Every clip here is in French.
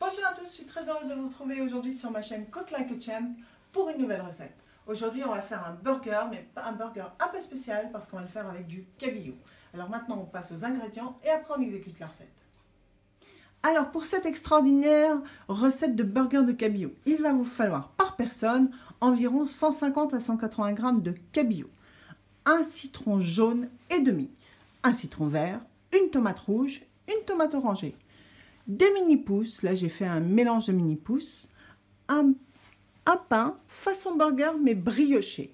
Bonjour à tous, je suis très heureuse de vous retrouver aujourd'hui sur ma chaîne Cook Like a Champ pour une nouvelle recette. Aujourd'hui on va faire un burger, mais un burger un peu spécial parce qu'on va le faire avec du cabillaud. Alors maintenant on passe aux ingrédients et après on exécute la recette. Alors pour cette extraordinaire recette de burger de cabillaud, il va vous falloir par personne environ 150 à 180 g de cabillaud, un citron jaune et demi, un citron vert, une tomate rouge, une tomate orangée, des mini-pousses, là j'ai fait un mélange de mini-pousses, un pain façon burger mais brioché,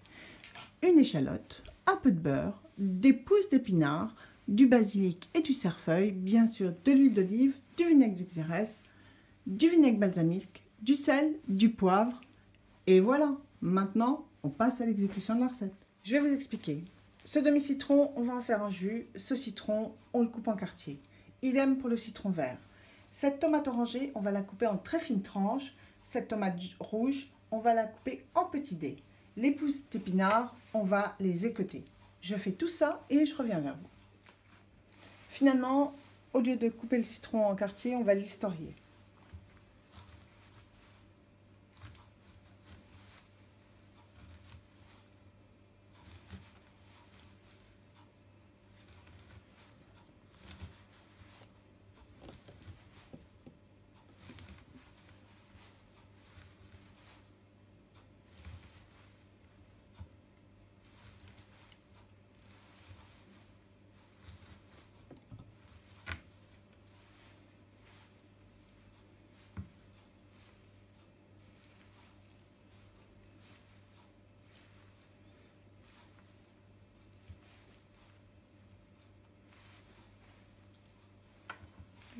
une échalote, un peu de beurre, des pousses d'épinards, du basilic et du cerfeuil, bien sûr de l'huile d'olive, du vinaigre de xérès, du vinaigre balsamique, du sel, du poivre, et voilà. Maintenant, on passe à l'exécution de la recette. Je vais vous expliquer. Ce demi-citron, on va en faire un jus. Ce citron, on le coupe en quartiers. Idem pour le citron vert. Cette tomate orangée, on va la couper en très fines tranches. Cette tomate rouge, on va la couper en petits dés. Les pousses d'épinards, on va les équeuter. Je fais tout ça et je reviens vers vous. Finalement, au lieu de couper le citron en quartiers, on va l'historier.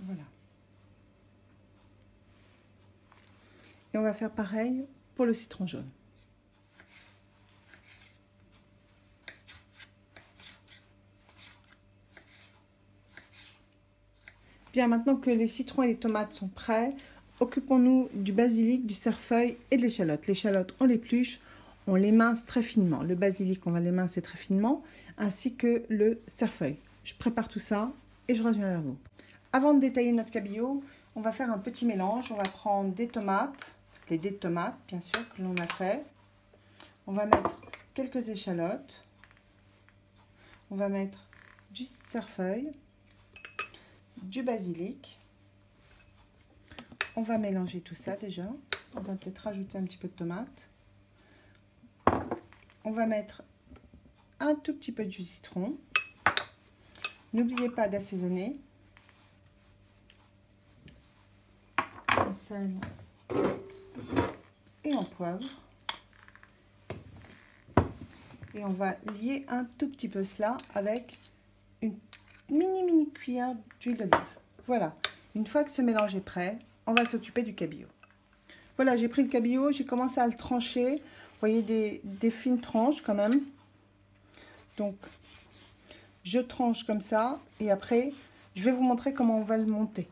Voilà. Et on va faire pareil pour le citron jaune. Bien, maintenant que les citrons et les tomates sont prêts, occupons-nous du basilic, du cerfeuil et de l'échalote. L'échalote, on l'épluche, on l'émince très finement. Le basilic, on va l'émincer très finement, ainsi que le cerfeuil. Je prépare tout ça et je reviens vers vous. Avant de détailler notre cabillaud, on va faire un petit mélange. On va prendre des tomates, les dés de tomates, bien sûr, que l'on a fait. On va mettre quelques échalotes. On va mettre du cerfeuil, du basilic. On va mélanger tout ça déjà. On va peut-être rajouter un petit peu de tomate. On va mettre un tout petit peu de jus de citron. N'oubliez pas d'assaisonner. En sel et en poivre. Et on va lier un tout petit peu cela avec une mini cuillère d'huile d'olive. Voilà. Une fois que ce mélange est prêt, on va s'occuper du cabillaud. Voilà, j'ai pris le cabillaud, j'ai commencé à le trancher. Vous voyez des fines tranches quand même. Donc, je tranche comme ça et après, je vais vous montrer comment on va le monter.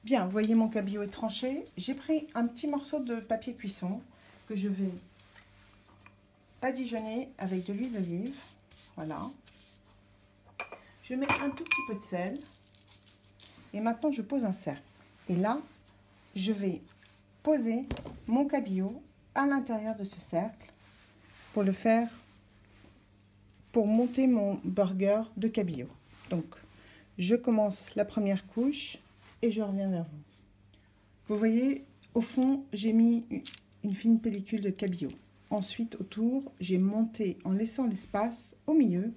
Bien, vous voyez mon cabillaud est tranché. J'ai pris un petit morceau de papier cuisson que je vais badigeonner avec de l'huile d'olive. Voilà. Je mets un tout petit peu de sel. Et maintenant, je pose un cercle. Et là, je vais poser mon cabillaud à l'intérieur de ce cercle pour le faire, pour monter mon burger de cabillaud. Donc, je commence la première couche et je reviens vers vous. Vous voyez, au fond, j'ai mis une fine pellicule de cabillaud. Ensuite, autour, j'ai monté en laissant l'espace au milieu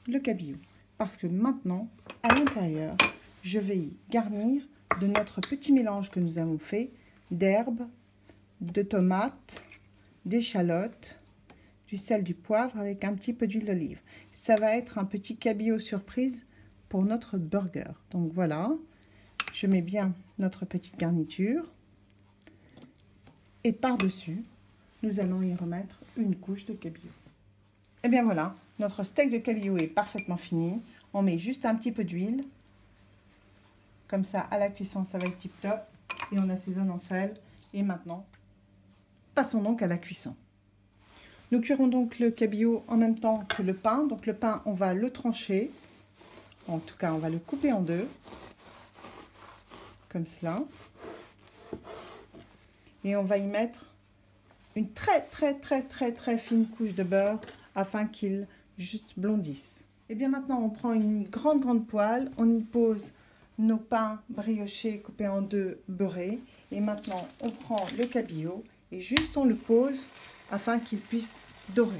le cabillaud. Parce que maintenant, à l'intérieur, je vais y garnir de notre petit mélange que nous avons fait d'herbes, de tomates, d'échalotes, du sel, du poivre avec un petit peu d'huile d'olive. Ça va être un petit cabillaud surprise pour notre burger. Donc voilà, je mets bien notre petite garniture. Et par-dessus, nous allons y remettre une couche de cabillaud. Et bien voilà, notre steak de cabillaud est parfaitement fini. On met juste un petit peu d'huile. Comme ça, à la cuisson, ça va être tip top. Et on assaisonne en sel. Et maintenant, passons donc à la cuisson. Nous cuirons donc le cabillaud en même temps que le pain. Donc le pain, on va le trancher. En tout cas, on va le couper en deux. comme cela. Et on va y mettre une très fine couche de beurre afin qu'il juste blondisse. Et bien maintenant, on prend une grande poêle, on y pose nos pains briochés coupés en deux, beurrés. Et maintenant, on prend le cabillaud et juste on le pose afin qu'il puisse dorer.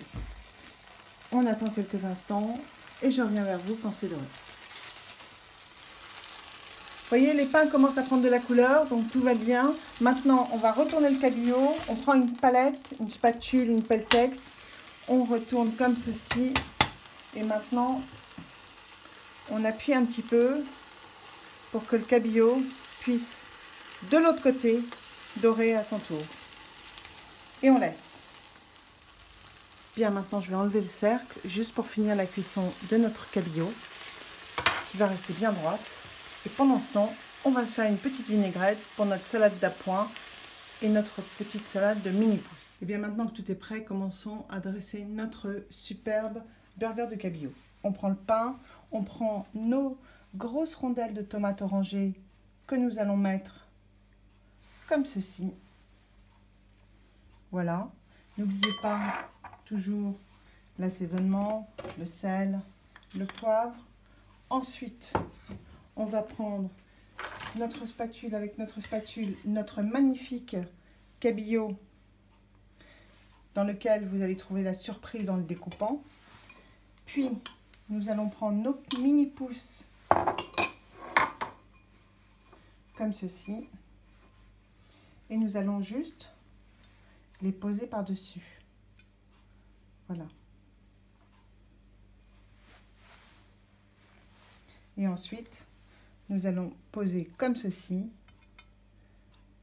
On attend quelques instants et je reviens vers vous quand c'est doré. Vous voyez, les pains commencent à prendre de la couleur, donc tout va bien. Maintenant, on va retourner le cabillaud. On prend une palette, une spatule, une pelletex. On retourne comme ceci. Et maintenant, on appuie un petit peu pour que le cabillaud puisse, de l'autre côté, dorer à son tour. Et on laisse. Bien, maintenant, je vais enlever le cercle, juste pour finir la cuisson de notre cabillaud, qui va rester bien droite. Et pendant ce temps, on va se faire une petite vinaigrette pour notre salade d'appoint et notre petite salade de mini-pousses. Et bien maintenant que tout est prêt, commençons à dresser notre superbe burger de cabillaud. On prend le pain, on prend nos grosses rondelles de tomates orangées que nous allons mettre comme ceci. Voilà. N'oubliez pas toujours l'assaisonnement, le sel, le poivre. Ensuite, on va prendre notre spatule, avec notre spatule, notre magnifique cabillaud dans lequel vous allez trouver la surprise en le découpant. Puis, nous allons prendre nos mini pousses comme ceci et nous allons juste les poser par-dessus. Voilà. Et ensuite, nous allons poser comme ceci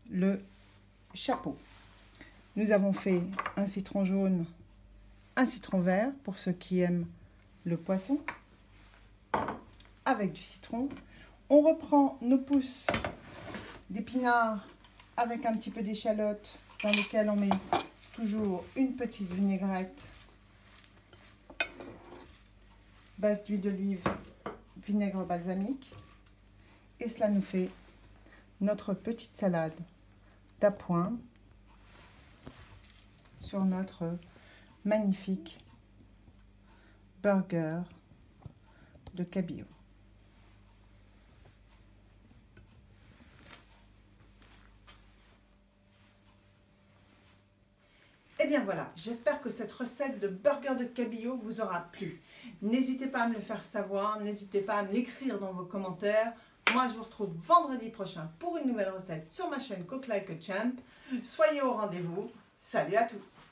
le chapeau. Nous avons fait un citron jaune, un citron vert pour ceux qui aiment le poisson, avec du citron. On reprend nos pousses d'épinards avec un petit peu d'échalote dans lesquelles on met toujours une petite vinaigrette, base d'huile d'olive, vinaigre balsamique. Et cela nous fait notre petite salade d'appoint sur notre magnifique burger de cabillaud. Et bien voilà, j'espère que cette recette de burger de cabillaud vous aura plu. N'hésitez pas à me le faire savoir, n'hésitez pas à me l'écrire dans vos commentaires. Moi, je vous retrouve vendredi prochain pour une nouvelle recette sur ma chaîne Cook Like a Champ. Soyez au rendez-vous. Salut à tous!